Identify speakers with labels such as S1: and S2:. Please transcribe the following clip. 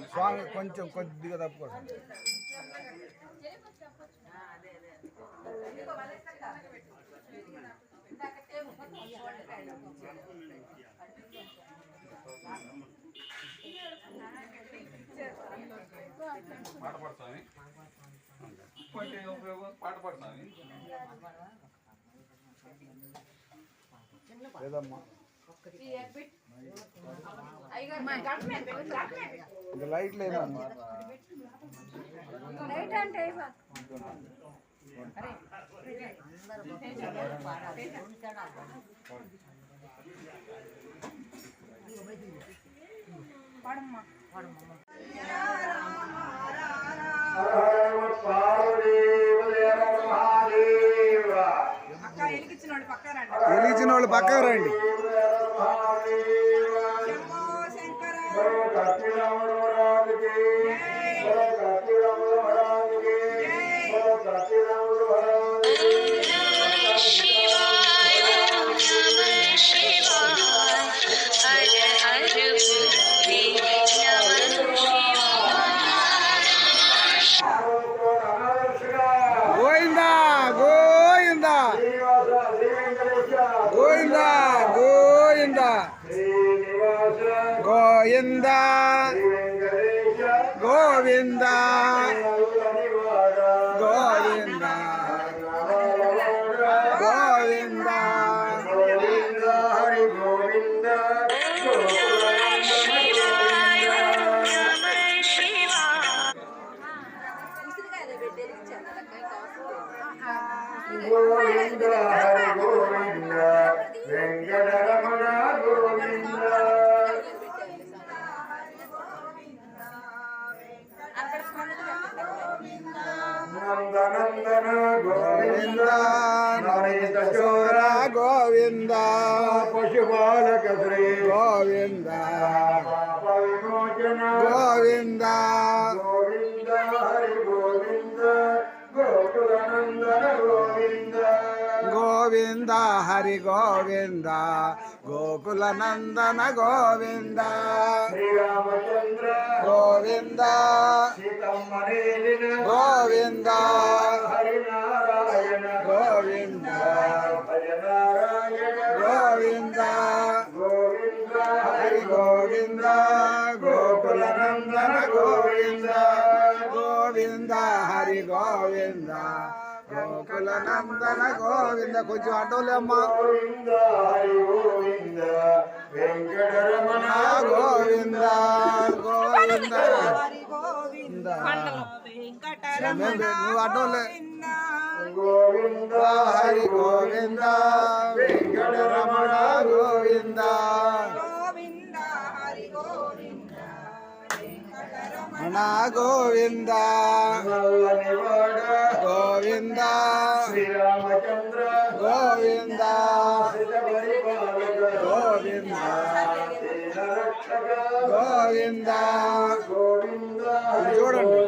S1: స్వామి కొంచెం కొద్దిగా తప్పుకోండి.
S2: పాట పడతావి పాట పడతావి
S1: లేదమ్మా లైట్ లేదమ్మా.
S3: లైట్ అంటే పడమ్మా
S1: వెలిగించిన వాళ్ళు పక్కకు రండి. గోవిందా గోవిందా గోవిందా గోవిందా గోవిందా గోవిందా గోవిందా గోవిందా హరి గోవింద గోవింద హరి గోవింద వెంకటరమణ గోవింద నందనందన గోవింద నరేంద్ర చోర గోవింద పశుపాలక శ్రీ గోవింద విమోచన గోవింద గోవింద హరి గోవింద గోకులనందన గోవింద గోవింద హరి గోవింద గోకులనందన గోవింద శ్రీరామచంద్ర గోవింద సీతమ్మనేలిన గోవింద హరినారాయణ గోవింద భజనారాయణ గోవింద గోవింద హరి గోవింద గోకులనందన గోవింద గోవింద హరి గోవింద గోకులనందన గోవింద. కొంచెం అటోలేమ్మా. గోవింద హరి గోవింద వెంకటరమణ గోవింద గోవింద హరి గోవింద నువ్వు అటోలే. గోవింద హరి గోవింద వెంకటరమణ గోవింద గోవింద హరి గోవింద వెంకటరమణ గోవింద గోవింద శ్రీరామచంద్ర గోవింద గోవింద గోవింద గోవింద చూడండి.